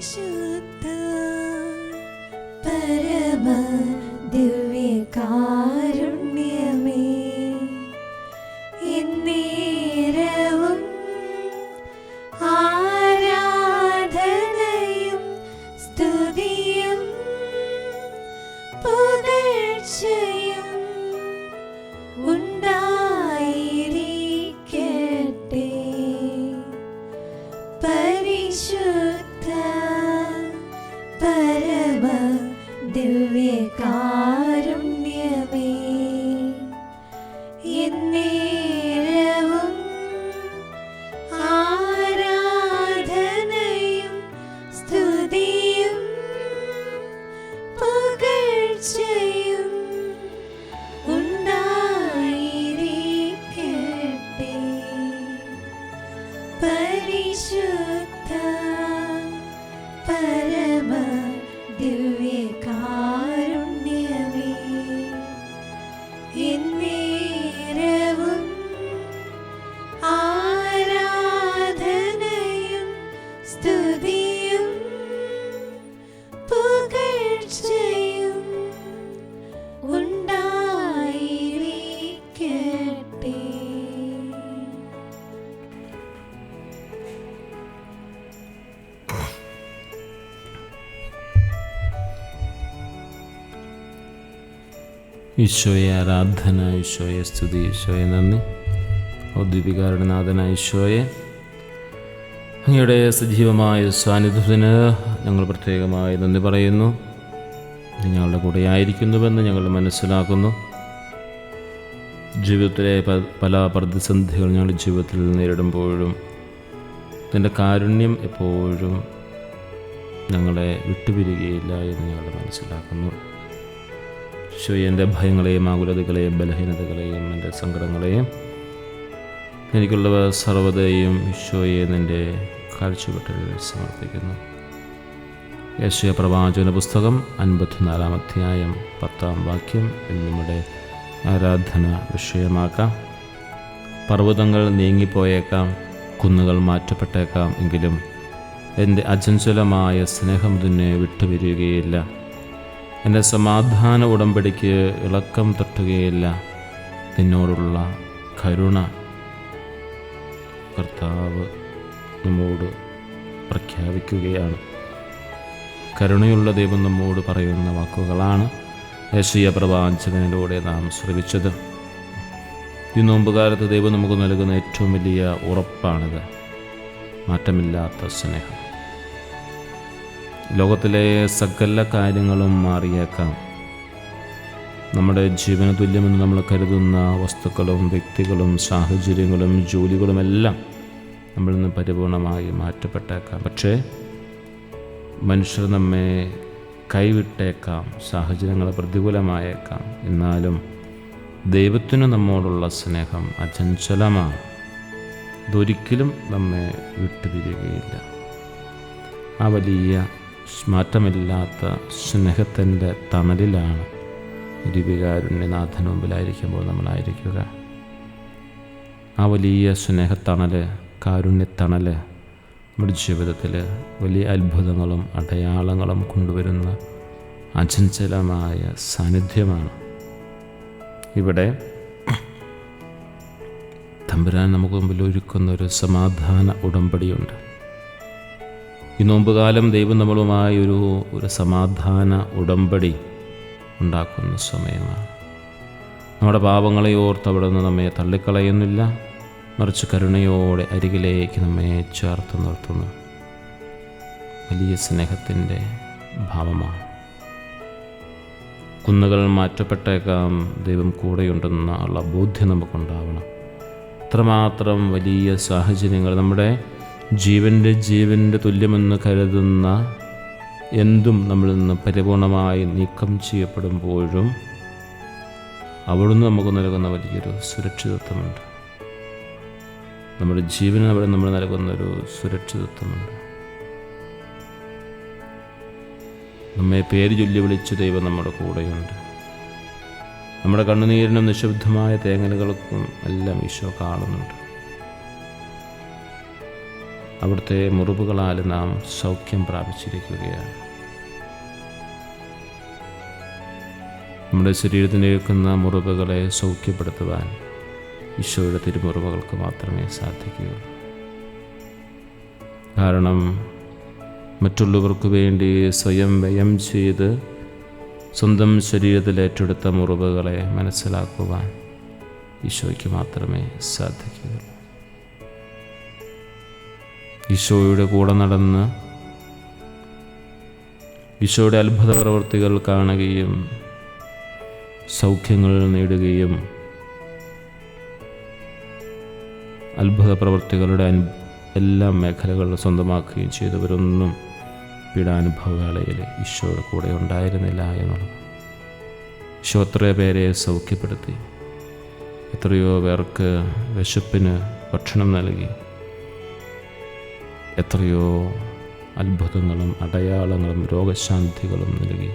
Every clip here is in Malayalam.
പരിശുദ്ധ പരമ ദിവ്യകാരുണ്യമേ, എന്നേരവും ആരാധനയും സ്തുതിയും പുകഴ്ചയും ഉണ്ടായിരിക്കട്ടെ. പരിശുദ്ധ പരമ ദിവ്യകാരുണ്യമേ, എന്നേരവും ആരാധനയും സ്തുതിയും പുകഴ്ചയും ഉണ്ടായിരിക്കട്ടെ. പരിശുദ്ധ പരമ ദിവ്യകാരുണ്യമേ, എന്നേരവും ആരാധനയും സ്തുതിയും പുകഴ്ചയും ഉണ്ടായിരിക്കട്ടെ. ഈശോയെ ആരാധന, ഈശോയെ സ്തുതി, ഈശോയെ നന്ദി. ഔദ്യോഗികാരുണനാഥനായ ഈശോയെ, അങ്ങയുടെ സജീവമായ സാന്നിധ്യത്തിന് ഞങ്ങൾ പ്രത്യേകമായി നന്ദി പറയുന്നു. നീ ഞങ്ങളുടെ കൂടെ ആയിരിക്കുന്നുവെന്ന് ഞങ്ങൾ മനസ്സിലാക്കുന്നു. ജീവിതത്തിലെ പല പ്രതിസന്ധികൾ ഞങ്ങളുടെ ജീവിതത്തിൽ നേരിടുമ്പോഴും നിൻ്റെ കാരുണ്യം എപ്പോഴും ഞങ്ങളെ വിട്ടുപിരികയില്ല എന്ന് ഞങ്ങൾ മനസ്സിലാക്കുന്നു. ഈശോയെ, എൻ്റെ ഭയങ്ങളെയും ആകുലതകളെയും ബലഹീനതകളെയും എൻ്റെ സങ്കടങ്ങളെയും എനിക്കുള്ളവ സർവ്വതയും ഈശോയെ നിൻ്റെ കാഴ്ചവെട്ടിൽ സമർപ്പിക്കുന്നു. യേശയ്യാ പ്രവാചന പുസ്തകം 54 അധ്യായം 10 വാക്യം നമ്മുടെ ആരാധന വിഷയമാക്കാം. പർവ്വതങ്ങൾ നീങ്ങിപ്പോയേക്കാം, കുന്നുകൾ മാറ്റപ്പെട്ടേക്കാം, എങ്കിലും എൻ്റെ അചഞ്ചലമായ സ്നേഹം തന്നെ വിട്ടുപിരിയുകയില്ല. എൻ്റെ സമാധാന ഉടമ്പടിക്ക് ഇളക്കം തട്ടുകയില്ല. നിന്നോടുള്ള കരുണ കർത്താവ് നമ്മോട് പ്രഖ്യാപിക്കുകയാണ്. കരുണയുള്ള ദൈവം നമ്മോട് പറയുന്ന വാക്കുകളാണ് യെശയ്യാ പ്രവാചകനിലൂടെ നാം ശ്രവിച്ചത്. ഈ നോമ്പുകാലത്ത് ദൈവം നമുക്ക് നൽകുന്ന ഏറ്റവും വലിയ ഉറപ്പാണിത്, മാറ്റമില്ലാത്ത സ്നേഹം. ലോകത്തിലെ സകല കാര്യങ്ങളും മാറിയേക്കാം. നമ്മുടെ ജീവന തുല്യമെന്ന് നമ്മൾ കരുതുന്ന വസ്തുക്കളും വ്യക്തികളും സാഹചര്യങ്ങളും ജോലികളുമെല്ലാം നമ്മളിൽ നിന്ന് പരിപൂർണമായി മാറ്റപ്പെട്ടേക്കാം. പക്ഷേ മനുഷ്യർ നമ്മെ കൈവിട്ടേക്കാം, സാഹചര്യങ്ങൾ പ്രതികൂലമായേക്കാം. എന്നാലും ദൈവത്തിന് നമ്മോടുള്ള സ്നേഹം അചഞ്ചലമാണ്. ഇതൊരിക്കലും നമ്മെ വിട്ടുപിരിയുകയില്ല. ആ വലിയ മാറ്റമില്ലാത്ത സ്നേഹത്തിൻ്റെ തണലിലാണ് ദിവ്യകാരുണ്യനാഥന് മുമ്പിലായിരിക്കുമ്പോൾ നമ്മളായിരിക്കുക. ആ വലിയ സ്നേഹത്തണൽ, കാരുണ്യത്തണൽ നമ്മുടെ ജീവിതത്തിൽ വലിയ അത്ഭുതങ്ങളും അടയാളങ്ങളും കൊണ്ടുവരുന്ന അചഞ്ചലമായ സാന്നിധ്യമാണ്. ഇവിടെ തമ്പുരാൻ നമുക്ക് മുമ്പിൽ ഒരുക്കുന്നൊരു സമാധാന ഉടമ്പടിയുണ്ട്. ഈ നോമ്പുകാലം ദൈവം നമ്മളുമായി ഒരു സമാധാന ഉടമ്പടി ഉണ്ടാക്കുന്ന സമയമാണ്. നമ്മുടെ പാപങ്ങളെ ഓർത്ത് അവിടെ നിന്ന് നമ്മെ തള്ളിക്കളയുന്നില്ല, മറിച്ച് കരുണയോടെ അരികിലേക്ക് നമ്മെ ചേർത്ത് നിർത്തുന്നു. വലിയ സ്നേഹത്തിൻ്റെ ഭാവമാണ്. കുന്നുകൾ മാറ്റപ്പെട്ടേക്കാം, ദൈവം കൂടെയുണ്ടെന്നുള്ള ബോധ്യം നമുക്കുണ്ടാവണം. അത്രമാത്രം വലിയ സാഹചര്യങ്ങൾ, നമ്മുടെ ജീവൻ്റെ തുല്യമെന്ന് കരുതുന്ന എന്തും നമ്മളിൽ നിന്ന് പരിപൂർണമായി നീക്കം ചെയ്യപ്പെടുമ്പോഴും അവിടുന്ന് നമുക്ക് നൽകുന്ന വലിയൊരു സുരക്ഷിതത്വമുണ്ട്. നമ്മുടെ ജീവന് അവിടെ നമ്മൾ നൽകുന്നൊരു സുരക്ഷിതത്വമുണ്ട്. നമ്മെ പേര് ചൊല്ലി വിളിച്ച് ദൈവം നമ്മുടെ കൂടെയുണ്ട്. നമ്മുടെ കണ്ണുനീരിനും നിശബ്ദമായ തേങ്ങലുകൾക്കും എല്ലാം ഈശോ കാണുന്നുണ്ട്. അവിടുത്തെ മുറിവുകളാൽ നാം സൗഖ്യം പ്രാപിച്ചിരിക്കുകയാണ്. നമ്മുടെ ശരീരത്തിനേൽക്കുന്ന മുറിവുകളെ സൗഖ്യപ്പെടുത്തുവാൻ ഈശോയുടെ തിരുമുറിവുകൾക്ക് മാത്രമേ സാധിക്കുകയുള്ളൂ. കാരണം മറ്റുള്ളവർക്ക് വേണ്ടി സ്വയം വ്യയം ചെയ്ത് സ്വന്തം ശരീരത്തിൽ ഏറ്റെടുത്ത മുറിവുകളെ മനസ്സിലാക്കുവാൻ ഈശോയ്ക്ക് മാത്രമേ സാധിക്കുകയുള്ളൂ. ഈശോയുടെ കൂടെ നടന്ന് ഈശോയുടെ അത്ഭുത പ്രവൃത്തികൾ കാണുകയും സൗഖ്യങ്ങൾ നേടുകയും അത്ഭുത പ്രവൃത്തികളുടെ എല്ലാ മേഖലകളും സ്വന്തമാക്കുകയും ചെയ്തവരൊന്നും പീഡാനുഭവവേളയിൽ ഈശോയുടെ കൂടെ ഉണ്ടായിരുന്നില്ല എന്നുള്ളത്. ഈശോ എത്രയോ പേരെ സൗഖ്യപ്പെടുത്തി, എത്രയോ പേർക്ക് വിശപ്പിന് ഭക്ഷണം നൽകി, എത്രയോ അത്ഭുതങ്ങളും അടയാളങ്ങളും രോഗശാന്തികളും നൽകി.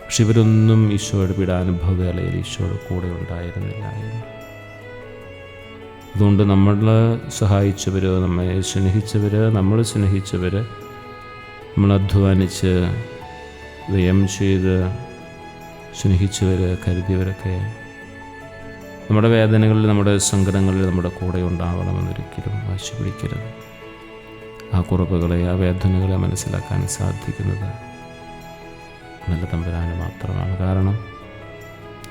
പക്ഷെ ഇവരൊന്നും ഈശോയുടെ പീഡാനുഭവവേളയിൽ ഈശോയുടെ കൂടെ ഉണ്ടായിരുന്നില്ല എന്ന്. അതുകൊണ്ട് നമ്മളെ സഹായിച്ചവർ, നമ്മെ സ്നേഹിച്ചവർ, നമ്മൾ സ്നേഹിച്ചവർ, നമ്മൾ അധ്വാനിച്ച് വ്യയം ചെയ്ത് സ്നേഹിച്ചവർ, കരുതിയവരൊക്കെ നമ്മുടെ വേദനകളിൽ, നമ്മുടെ സങ്കടങ്ങളിൽ നമ്മുടെ കൂടെ ഉണ്ടാവണമെന്നൊരിക്കലും വാശി പിടിക്കരുത്. ആ കുറവുകളെ, ആ വേദനകളെ മനസ്സിലാക്കാൻ സാധിക്കുന്നത് നല്ല തമ്പുരാന് മാത്രമാണ്. കാരണം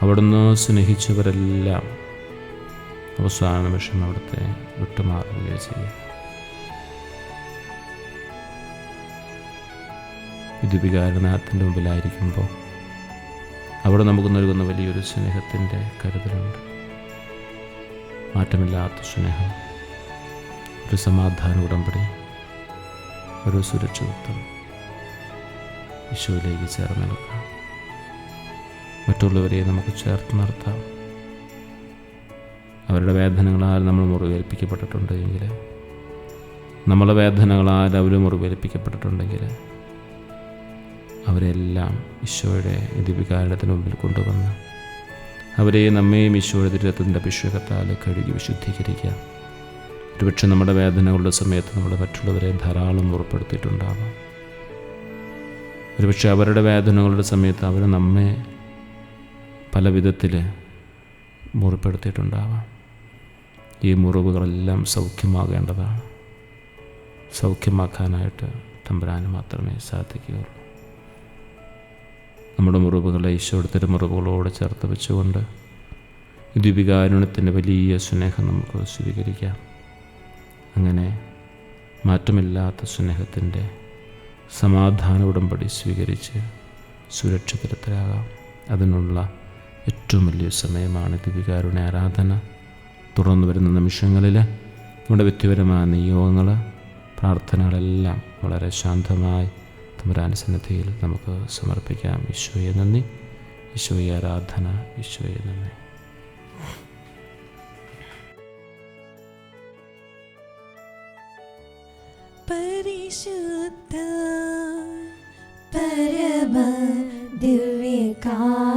അവിടുന്ന് സ്നേഹിച്ചവരെല്ലാം അവസാന നിമിഷം അവിടുത്തെ വിട്ടുമാറുകയാണ് ചെയ്യുക. വിധിവികാരനാഥൻ്റെ മുമ്പിലായിരിക്കുമ്പോൾ അവിടെ നമുക്ക് നൽകുന്ന വലിയൊരു സ്നേഹത്തിൻ്റെ കരുതലുണ്ട്. മാറ്റമില്ലാത്ത സ്നേഹം, ഒരു സമാധാന ഉടമ്പടി, ഒരു സുരക്ഷിതത്വം. ഈശോയിലേക്ക് ചേർന്ന് നിൽക്കാം. മറ്റുള്ളവരെ നമുക്ക് ചേർത്ത് നിർത്താം. അവരുടെ വേദനകളാൽ നമ്മൾ മുറിവേൽപ്പിക്കപ്പെട്ടിട്ടുണ്ടെങ്കിൽ, നമ്മളെ വേദനകളാൽ അവർ മുറിവേൽപ്പിക്കപ്പെട്ടിട്ടുണ്ടെങ്കിൽ അവരെല്ലാം ഈശോയുടെ ദിവ്യകാരുണ്യത്തിന് മുമ്പിൽ കൊണ്ടുവന്ന് അവരെയും നമ്മയും ഈശോയുടെ തിരുരത്തിൻ്റെ അഭിഷേകത്താൽ കഴുകി വിശുദ്ധീകരിക്കാം. ഒരുപക്ഷെ നമ്മുടെ വേദനകളുടെ സമയത്ത് നമ്മൾ മറ്റുള്ളവരെ ധാരാളം മുറിപ്പെടുത്തിയിട്ടുണ്ടാവാം. ഒരുപക്ഷെ അവരുടെ വേദനകളുടെ സമയത്ത് അവർ നമ്മെ പല വിധത്തിൽ മുറിപ്പെടുത്തിയിട്ടുണ്ടാവാം. ഈ മുറിവുകളെല്ലാം സൗഖ്യമാകേണ്ടതാണ്. സൗഖ്യമാക്കാനായിട്ട് തമ്പുരാന് മാത്രമേ സാധിക്കുകയുള്ളൂ. നമ്മുടെ മുറിവുകളെ ഈശോയുടെ തിരുമുറിവുകളോട് ചേർത്ത് വെച്ചുകൊണ്ട് ദിവ്യകാരുണ്യത്തിൻ്റെ വലിയ സ്നേഹം നമുക്ക് സ്വീകരിക്കാം. അങ്ങനെ മാറ്റമില്ലാത്ത സ്നേഹത്തിൻ്റെ സമാധാന ഉടമ്പടി സ്വീകരിച്ച് സുരക്ഷിതരാകാം. അതിനുള്ള ഏറ്റവും വലിയ സമയമാണ് ദിവ്യകാരുണ്യ ആരാധന. തുടർന്ന് വരുന്ന നിമിഷങ്ങളിൽ നമ്മുടെ വ്യക്തിപരമായ നിയോഗങ്ങൾ, പ്രാർത്ഥനകളെല്ലാം വളരെ ശാന്തമായി തമ്പുരാന്റെ സന്നിധിയിൽ നമുക്ക് സമർപ്പിക്കാം. ഈശോയെ നന്ദി, ഈശോയെ ആരാധന, ഈശോയെ നന്ദി. പരിശുദ്ധ പരമ ദിവ്യകാരുണ്യമേ,